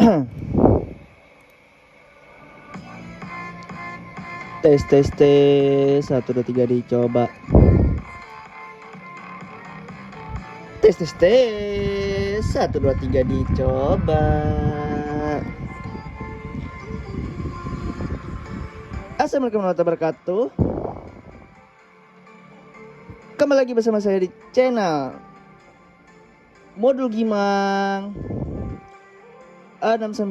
Tes tes tes 1 2 3 dicoba. Tes tes tes 1 2 3 dicoba. Assalamualaikum warahmatullahi wabarakatuh. Kembali lagi bersama saya di channel Modul Gimang 69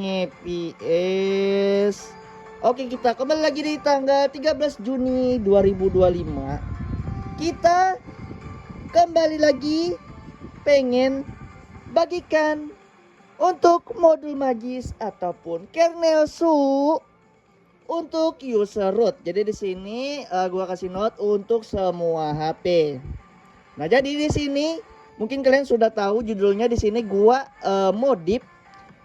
ngeps. Oke, kita kembali lagi di tanggal 13 Juni 2025. Kita kembali lagi pengen bagikan untuk modul magis ataupun kernel su untuk user root. Jadi di sini gua kasih note untuk semua HP. Nah, jadi di sini mungkin kalian sudah tahu judulnya. Di sini gua modif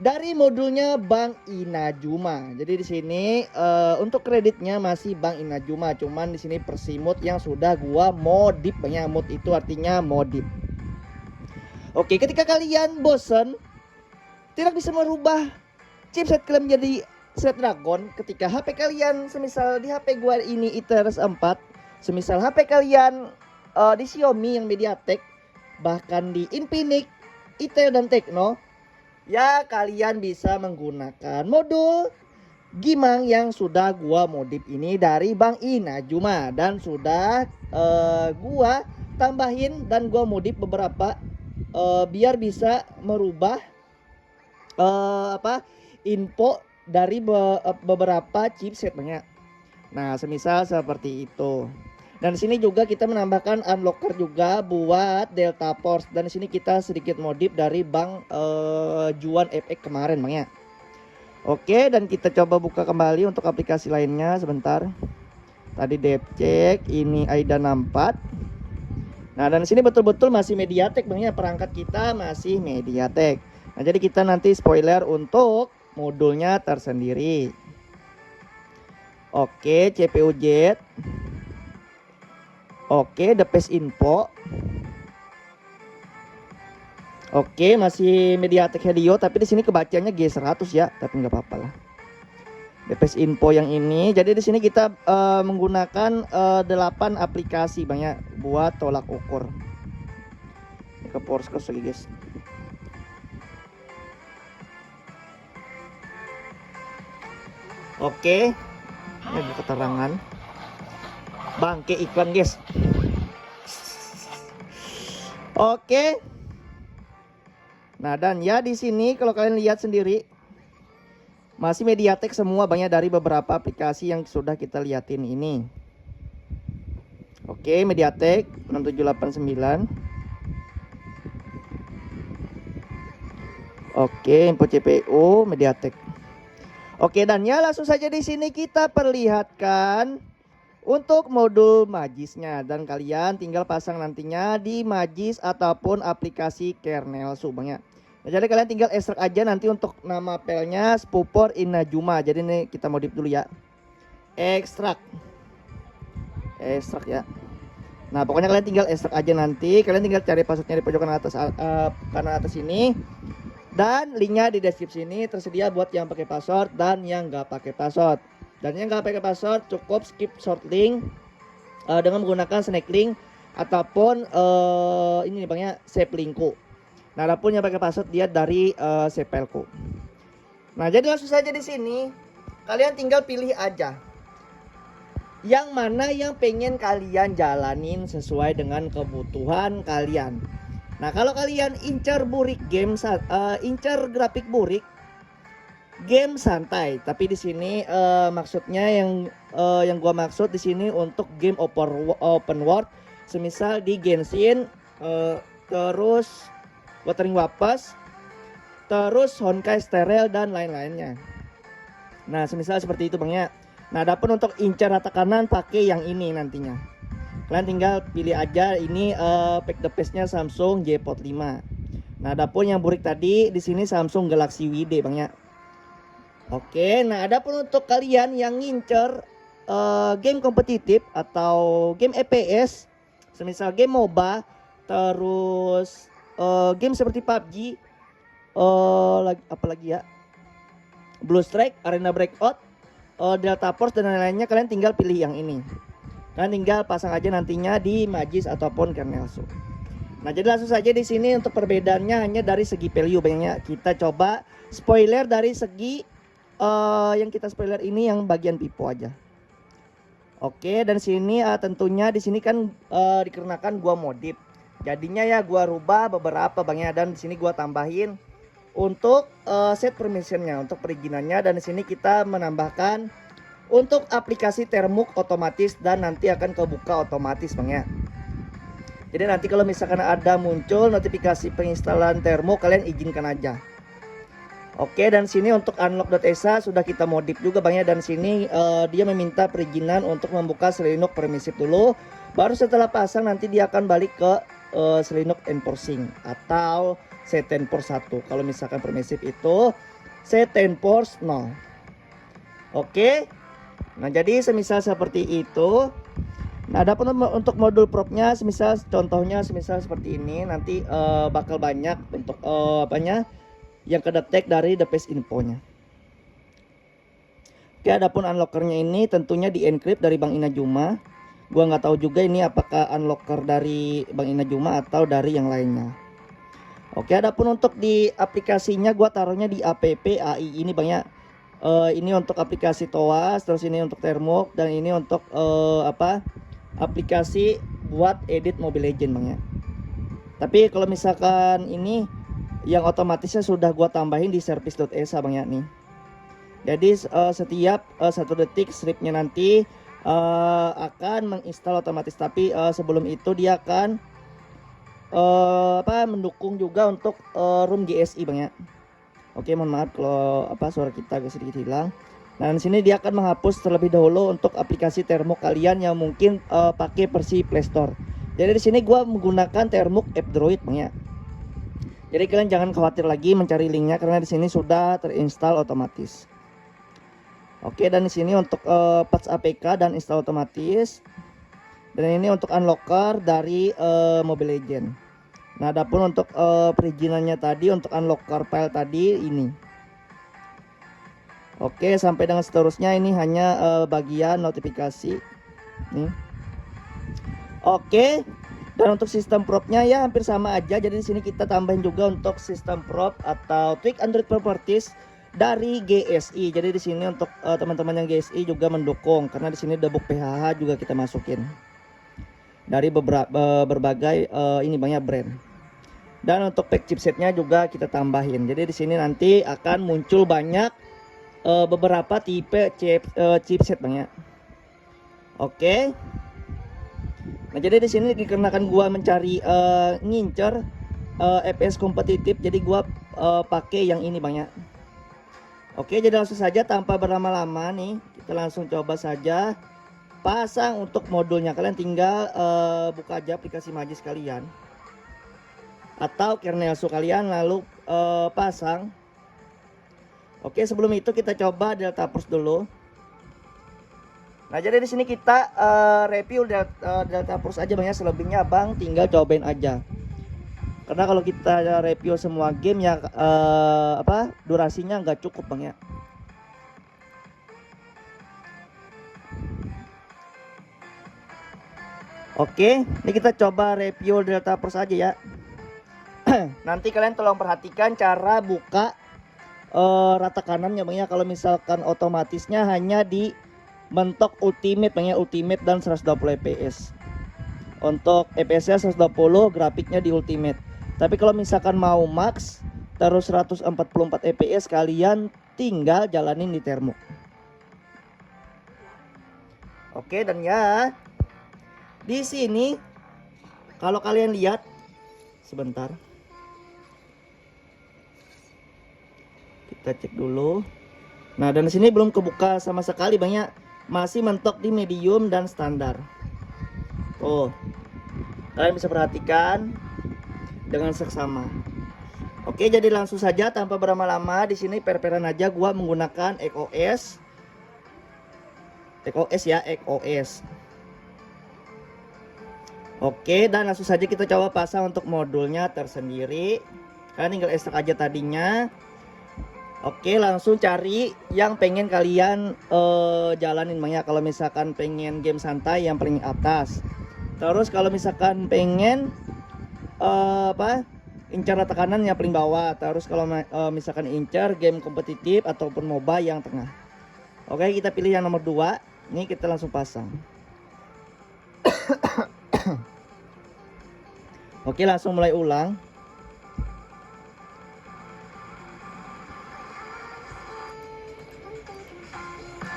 dari modulnya Bang Inajuma. Jadi di sini untuk kreditnya masih Bang Inajuma, cuman di sini persimut yang sudah gua modif. Banyak mod itu artinya modif. Oke, ketika kalian bosen tidak bisa merubah chipset kalian menjadi Snapdragon, ketika HP kalian semisal di HP gua ini ITERS 4, semisal HP kalian di Xiaomi yang MediaTek, bahkan di Infinix, Itel dan Tecno, ya kalian bisa menggunakan modul Gimang yang sudah gua modif ini dari Bang Inajuma, dan sudah gua tambahin dan gua modif beberapa biar bisa merubah info dari beberapa chipset banyak. Nah, semisal seperti itu. Dan di sini juga kita menambahkan unlocker juga buat Delta Force, dan di sini kita sedikit modif dari Bang Juan FX kemarin Bang ya. Oke, dan kita coba buka kembali untuk aplikasi lainnya sebentar. Tadi DevCheck, ini AIDA 64. Nah, dan di sini betul-betul masih MediaTek Bang ya, perangkat kita masih MediaTek. Nah, jadi kita nanti spoiler untuk modulnya tersendiri. Oke, CPU Z. Oke, the best info. Oke, masih MediaTek Helio, tapi di sini kebacanya G100 ya, tapi nggak apa-apa lah. The best info yang ini. Jadi di sini kita menggunakan 8 aplikasi banyak buat tolak ukur. Ini ke Porsche lagi guys. Oke, ini ada keterangan. Bangke iklan guys. Oke. Nah, dan ya di sini kalau kalian lihat sendiri masih MediaTek semua banyak dari beberapa aplikasi yang sudah kita liatin ini. Oke, MediaTek 6789. Oke, info CPU MediaTek. Oke, dan ya langsung saja di sini kita perlihatkan untuk modul magisnya, dan kalian tinggal pasang nantinya di magis ataupun aplikasi kernel su Bang ya. Nah, jadi kalian tinggal ekstrak aja nanti untuk nama filenya Spupor Inajuma. Jadi ini kita modif dulu ya. Ekstrak ya. Nah, pokoknya kalian tinggal ekstrak aja nanti. Kalian tinggal cari passwordnya di pojok kanan atas ini. Dan linknya di deskripsi ini tersedia buat yang pakai password dan yang nggak pakai password. Dan yang nggak pakai password cukup skip short link dengan menggunakan snake link ataupun ini nih Bang ya, save linkku. Nah, adapun yang pakai password dia dari save fileku. Nah, jadi langsung saja di sini kalian tinggal pilih aja yang mana yang pengen kalian jalanin sesuai dengan kebutuhan kalian. Nah, kalau kalian incar burik game, incar grafik burik, game santai. Tapi di sini maksudnya yang gua maksud di sini untuk game open world, semisal di Genshin, terus Wuthering Waves, terus Honkai Star Rail dan lain-lainnya. Nah, semisal seperti itu Bang ya. Nah, adapun untuk incar rata kanan pakai yang ini nantinya. Kalian tinggal pilih aja ini pack the best-nya Samsung J Fold 5. Nah, adapun yang burik tadi di sini Samsung Galaxy WD Bang ya. Oke, nah adapun untuk kalian yang ngincer game kompetitif atau game FPS semisal game MOBA, terus game seperti PUBG, apalagi ya, Blue Strike, Arena Breakout, Delta Force dan lain-lainnya, kalian tinggal pilih yang ini. Kalian tinggal pasang aja nantinya di Magis ataupun Kernel Shop. Nah, jadi langsung saja di sini untuk perbedaannya hanya dari segi value banyak. Kita coba spoiler dari segi yang kita spoiler ini yang bagian pipo aja. Oke, dan sini tentunya di sini kan dikarenakan gua modif. Jadinya ya gua rubah beberapa banyak, dan di sini gua tambahin untuk set permissionnya, untuk perizinannya, dan di sini kita menambahkan untuk aplikasi Termux otomatis dan nanti akan kebuka otomatis Bang ya. Jadi nanti kalau misalkan ada muncul notifikasi penginstalan Termux, kalian izinkan aja. Oke, dan sini untuk unlock.exa sudah kita modif juga Bang ya, dan sini dia meminta perizinan untuk membuka Linux permisif dulu. Baru setelah pasang nanti dia akan balik ke Linux enforcing atau C10force 1. Kalau misalkan permisif itu C10force 0. Oke. Nah, jadi semisal seperti itu. Nah, adapun untuk modul propnya semisal contohnya semisal seperti ini, nanti bakal banyak untuk apanya yang kedetek dari the page infonya. Oke, adapun unlockernya ini tentunya di encrypt dari Bang Inajuma. Gua nggak tahu juga ini apakah unlocker dari Bang Inajuma atau dari yang lainnya. Oke, adapun untuk di aplikasinya gua taruhnya di app AI ini Bang ya. Ini untuk aplikasi TOAS, terus ini untuk Termux, dan ini untuk aplikasi buat edit Mobile Legend Bang ya. Tapi kalau misalkan ini yang otomatisnya sudah gua tambahin di service.exa Bang ya nih. Jadi setiap 1 detik stripnya nanti akan menginstal otomatis, tapi sebelum itu dia akan mendukung juga untuk room GSI Bang ya. Oke, mohon maaf kalau suara kita agak sedikit hilang. Nah, di sini dia akan menghapus terlebih dahulu untuk aplikasi Termux kalian yang mungkin pakai versi Play Store. Jadi di sini gua menggunakan Termux App Droid Bang ya. Jadi kalian jangan khawatir lagi mencari linknya karena di sini sudah terinstall otomatis. Oke, dan di sini untuk patch APK dan install otomatis. Dan ini untuk unlocker dari Mobile Legend. Nah, adapun untuk perizinannya tadi untuk unlocker file tadi ini. Oke, sampai dengan seterusnya ini hanya bagian notifikasi. Nih. Oke. Dan untuk sistem propnya ya hampir sama aja. Jadi di sini kita tambahin juga untuk sistem prop atau tweak Android properties dari GSI. Jadi di sini untuk teman-teman yang GSI juga mendukung karena di sini debug PHH juga kita masukin dari berbagai ini banyak brand. Dan untuk pack chipsetnya juga kita tambahin. Jadi di sini nanti akan muncul banyak beberapa tipe chipset Bang ya. Oke. Nah, jadi di sini dikarenakan gua mencari ngincer FPS kompetitif, jadi gua pakai yang ini Bang ya. Oke, jadi langsung saja tanpa berlama-lama nih, kita langsung coba saja pasang untuk modulnya. Kalian tinggal buka aja aplikasi Magis kalian atau Kernel Shop kalian, lalu pasang. Oke, sebelum itu kita coba Delta Force dulu. Nah, jadi di sini kita review Delta Force aja Bang ya, selebihnya Bang tinggal cobain aja. Karena kalau kita review semua game ya durasinya nggak cukup Bang ya. Oke, ini kita coba review Delta Force aja ya. Nanti kalian tolong perhatikan cara buka rata kanannya Bang ya. Kalau misalkan otomatisnya hanya di mentok ultimate Bang ya, ultimate dan 120 fps. Untuk fps nya 120, grafiknya di ultimate. Tapi kalau misalkan mau max terus 144 fps, kalian tinggal jalanin di Termux. Oke, dan ya di sini kalau kalian lihat sebentar, kita cek dulu. Nah, dan di sini belum kebuka sama sekali Bang ya. Masih mentok di medium dan standar. Oh, kalian bisa perhatikan dengan seksama. Oke, jadi langsung saja tanpa berlama-lama di sini per-peran aja gua menggunakan XOS ya, XOS. Oke, dan langsung saja kita coba pasang untuk modulnya tersendiri. Kalian tinggal ekstrak aja tadinya. Oke, langsung cari yang pengen kalian jalanin Bang ya. Kalau misalkan pengen game santai yang paling atas. Terus kalau misalkan pengen incar tekanan yang paling bawah. Terus kalau misalkan incar game kompetitif ataupun MOBA yang tengah. Oke, kita pilih yang nomor 2. Ini kita langsung pasang. Oke, langsung mulai ulang.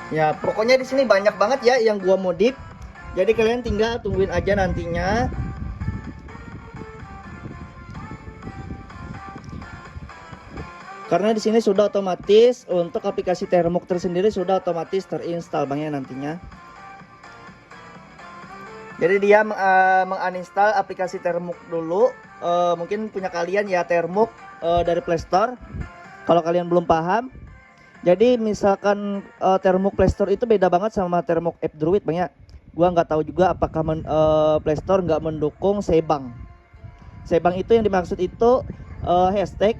Ya, pokoknya di sini banyak banget ya yang gua modif. Jadi kalian tinggal tungguin aja nantinya. Karena di sini sudah otomatis untuk aplikasi Thermok tersendiri sudah otomatis terinstall Bang ya nantinya. Jadi dia menginstal aplikasi Thermok dulu. Mungkin punya kalian ya Thermok dari Play Store. Kalau kalian belum paham. Jadi misalkan Thermok Play Store itu beda banget sama Thermok App Druid Bang ya. Gua nggak tahu juga apakah Play Store nggak mendukung Sebang. Sebang itu yang dimaksud itu hashtag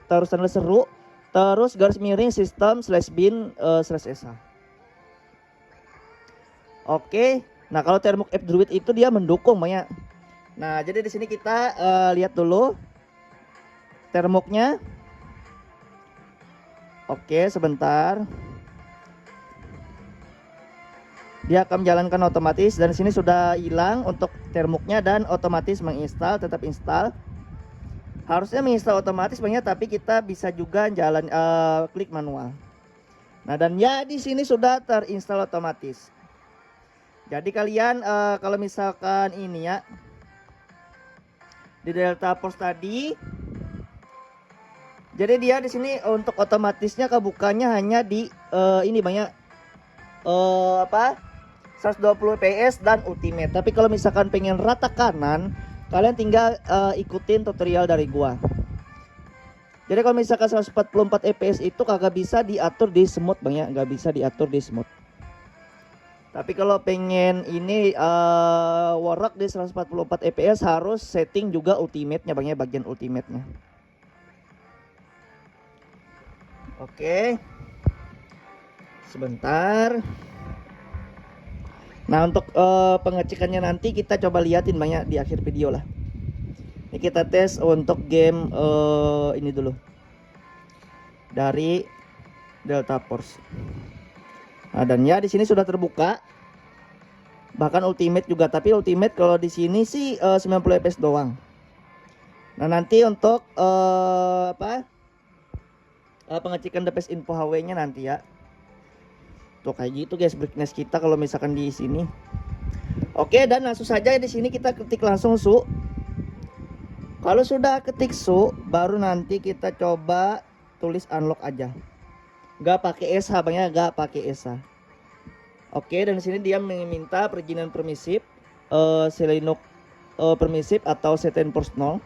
terus tanda seru terus garis miring system/bin/esa. Oke. Nah, kalau Thermok App Druid itu dia mendukung Bang ya. Nah, jadi di sini kita lihat dulu Thermoknya. Oke, sebentar. Dia akan menjalankan otomatis dan di sini sudah hilang untuk Thermoknya dan otomatis menginstal, tetap install. Harusnya menginstal otomatis Bang ya, tapi kita bisa juga jalan klik manual. Nah, dan ya di sini sudah terinstall otomatis. Jadi kalian kalau misalkan ini ya di Delta Force tadi, jadi dia di sini untuk otomatisnya kebukanya hanya di ini banyak 120 fps dan ultimate. Tapi kalau misalkan pengen rata kanan, kalian tinggal ikutin tutorial dari gua. Jadi kalau misalkan 144 fps itu kagak bisa diatur di smooth Bang ya, nggak bisa diatur di smooth. Tapi kalau pengen ini work di 144 fps harus setting juga ultimate-nya Bang ya, bagian ultimate-nya. Oke. Sebentar. Nah, untuk pengecekannya nanti kita coba liatin Bang ya di akhir video lah. Ini kita tes untuk game ini dulu. Dari Delta Force. Nah, dan ya di sini sudah terbuka. Bahkan ultimate juga, tapi ultimate kalau di sini sih 90 fps doang. Nah, nanti untuk pengecekan DPS info HW-nya nanti ya. Tuh kayak gitu guys brightness kita kalau misalkan di sini. Oke, dan langsung saja di sini kita ketik langsung su. Kalau sudah ketik su, baru nanti kita coba tulis unlock aja. Gak pakai SH Bang ya, gak pakai SH. Oke, dan di sini dia meminta perizinan permisif, Selinux permisif atau Seten personal.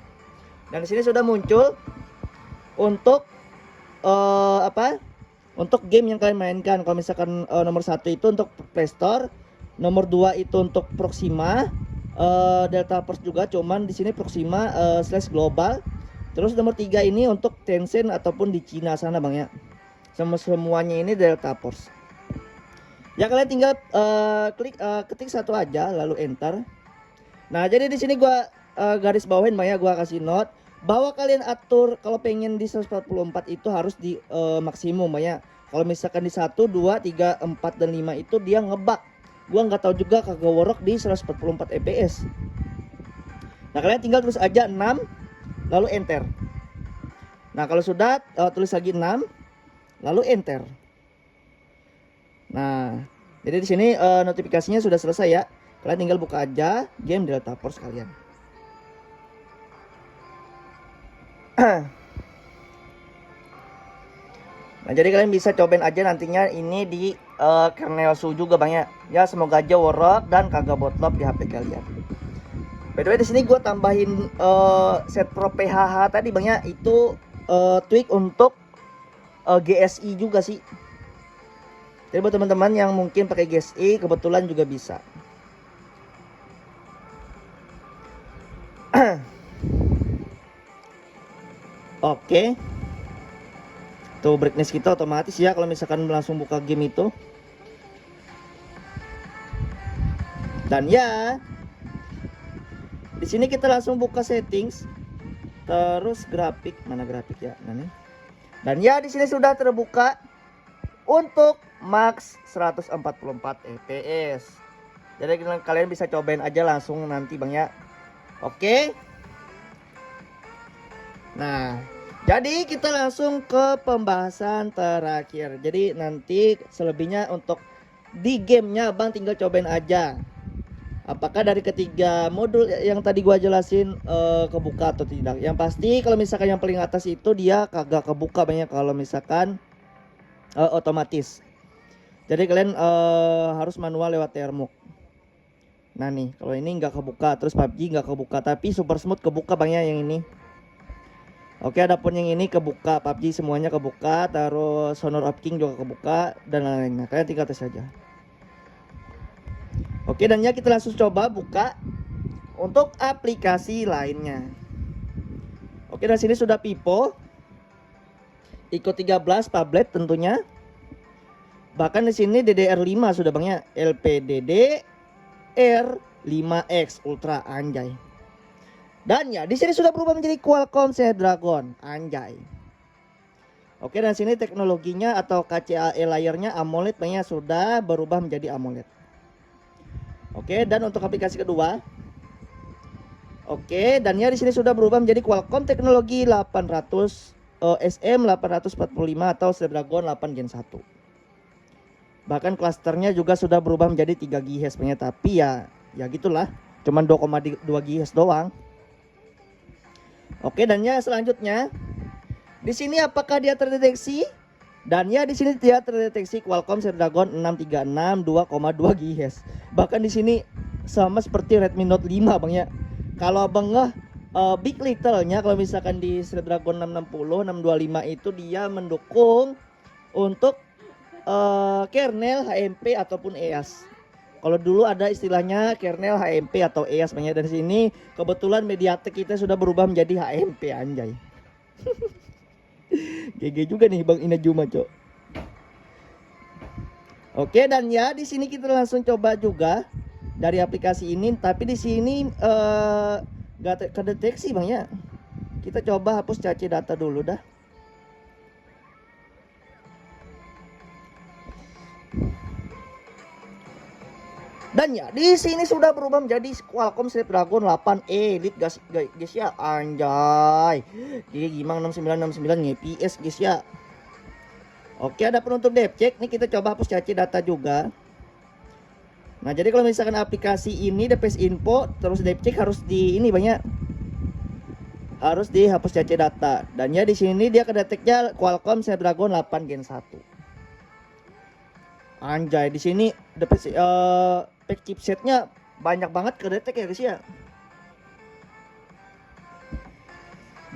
Dan di sini sudah muncul untuk untuk game yang kalian mainkan. Kalau misalkan nomor 1 itu untuk Play Store, nomor 2 itu untuk Proxima, Delta Force juga, cuman di sini Proxima /global. Terus nomor 3 ini untuk Tencent ataupun di Cina sana Bang ya. Semuanya ini Delta Force. Ya kalian tinggal ketik satu aja lalu enter. Nah, jadi di sini gua garis bawahin Bang ya, gua kasih note bahwa kalian atur kalau pengen di 144 itu harus di maksimum Bang ya. Kalau misalkan di 1, 2, 3, 4 dan 5 itu dia ngebug. Gua nggak tahu juga kagak work di 144 fps. Nah, kalian tinggal tulis aja 6 lalu enter. Nah, kalau sudah tulis lagi 6 lalu enter. Nah, jadi di sini notifikasinya sudah selesai ya. Kalian tinggal buka aja game Delta Force kalian. Nah, jadi kalian bisa cobain aja nantinya ini di kernel Su juga Bang ya. Ya, semoga aja work dan kagak botlop di HP kalian. By the way, di sini gue tambahin set pro PHH tadi Bang ya, itu tweak untuk GSI juga sih. Jadi buat teman-teman yang mungkin pakai GSI kebetulan juga bisa. Oke. Tuh brightness kita otomatis ya kalau misalkan langsung buka game itu. Dan ya, di sini kita langsung buka settings, terus grafik, mana grafik ya? Nah, nih. Dan ya di sini sudah terbuka untuk max 144 fps. Jadi kalian bisa cobain aja langsung nanti Bang ya. Oke. Nah, jadi kita langsung ke pembahasan terakhir. Jadi nanti selebihnya untuk di gamenya Bang tinggal cobain aja. Apakah dari ketiga modul yang tadi gua jelasin kebuka atau tidak. Yang pasti kalau misalkan yang paling atas itu dia kagak kebuka banyak kalau misalkan otomatis. Jadi kalian harus manual lewat termok. Nah nih kalau ini nggak kebuka, terus PUBG nggak kebuka, tapi Super Smooth kebuka banyak yang ini. Oke, adapun yang ini kebuka, PUBG semuanya kebuka, terus Honor of King juga kebuka dan lain-lainnya. Kalian tinggal tes aja. Oke, dan ya kita langsung coba buka untuk aplikasi lainnya. Oke, dan sini sudah Pipo, Ico 13 tablet tentunya. Bahkan di sini DDR5 sudah Bang ya, LPDDR 5X Ultra anjay. Dan ya di sini sudah berubah menjadi Qualcomm Snapdragon anjay. Oke, dan sini teknologinya atau KCAE layarnya AMOLED Bang ya, sudah berubah menjadi AMOLED. Oke, dan untuk aplikasi kedua. Oke, dan ya di sini sudah berubah menjadi Qualcomm teknologi 800 SM845 atau Snapdragon 8 Gen 1. Bahkan klasternya juga sudah berubah menjadi 3 GHz banyak, tapi ya gitulah, cuman 2,2 GHz doang. Oke, dan ya selanjutnya di sini apakah dia terdeteksi? Dan ya di sini dia terdeteksi Qualcomm Snapdragon 636 2,2 GHz. Bahkan di sini sama seperti Redmi Note 5 Bang ya. Kalau Abang Big Little-nya kalau misalkan di Snapdragon 660 625 itu dia mendukung untuk kernel HMP ataupun EAS. Kalau dulu ada istilahnya kernel HMP atau EAS Bang ya. Dan di sini kebetulan MediaTek kita sudah berubah menjadi HMP anjay. GG juga nih Bang Inajuma, Cok. Oke, dan ya di sini kita langsung coba juga dari aplikasi ini, tapi di sini gak kedeteksi Bang ya. Kita coba hapus cache data dulu dah. Dan ya di sini sudah berubah menjadi Qualcomm Snapdragon 8 Elite guys ya anjay. Jadi gimana 6969 ngeps guys ya. Oke, ada penutup depcheck nih, kita coba hapus cache data juga. Nah, jadi kalau misalkan aplikasi ini DPS info terus depcheck harus di ini banyak. Harus dihapus cache data. Dan ya di sini dia kedeteknya Qualcomm Snapdragon 8 Gen 1. Anjay, di sini DPS pack chipsetnya banyak banget kedetek ya guys ya.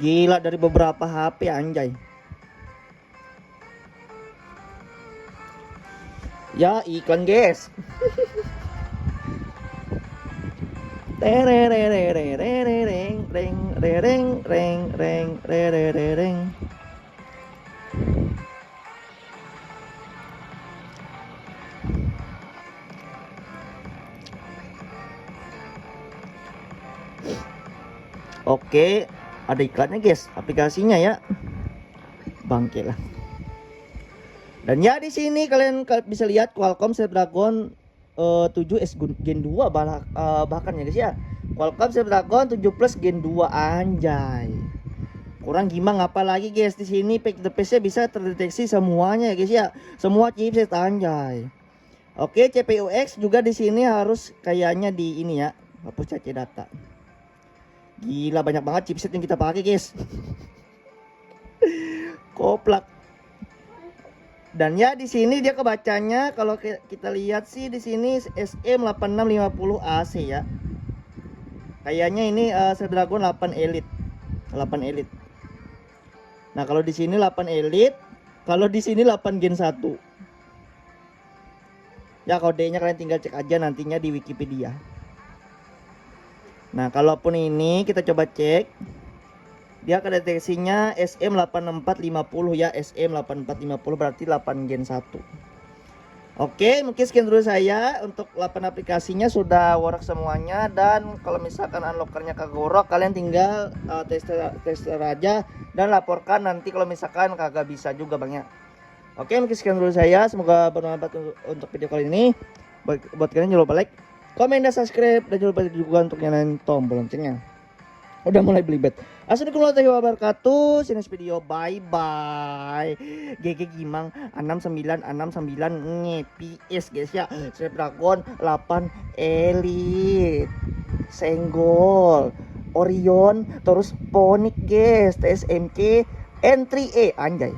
Gila, dari beberapa HP anjay. Ya iklan guys. Oke, ada iklannya guys, aplikasinya ya. Bangke lah. Dan ya di sini kalian bisa lihat Qualcomm Snapdragon 7S Gen 2 bahkan ya guys ya. Qualcomm Snapdragon 7 Plus Gen 2 anjay. Kurang gimana apa lagi guys, di sini pack DPS-nya bisa terdeteksi semuanya ya guys ya. Semua chipset anjay. Oke, CPU X juga di sini harus kayaknya di ini ya, hapus cache data. Gila, banyak banget chipset yang kita pakai guys. Koplak. Dan ya di sini dia kebacanya kalau kita lihat sih di sini SM8650 AC ya. Kayaknya ini Snapdragon 8 Elite. 8 Elite. Nah, kalau di sini 8 Elite, kalau di sini 8 Gen 1. Ya kodenya kalian tinggal cek aja nantinya di Wikipedia. Nah, kalaupun ini kita coba cek, dia kedeteksinya SM8450 ya, SM8450 berarti 8 Gen 1. Oke, mungkin sekian dulu saya untuk 8 aplikasinya sudah work semuanya. Dan kalau misalkan unlockernya kagak, kalian tinggal tester aja dan laporkan nanti kalau misalkan kagak bisa juga Bang ya. Oke, mungkin sekian dulu saya, semoga bermanfaat untuk video kali ini. Buat kalian jangan lupa like, komen, dan subscribe, dan jangan lupa juga untuk nyalain tombol loncengnya. Udah mulai belibet. Assalamualaikum warahmatullahi wabarakatuh. See you next video. Bye bye. GG Gimang 69 nge-PS guys ya. Snapdragon 8 Elite. Senggol. Orion terus Ponic guys. TSMC N3E anjay.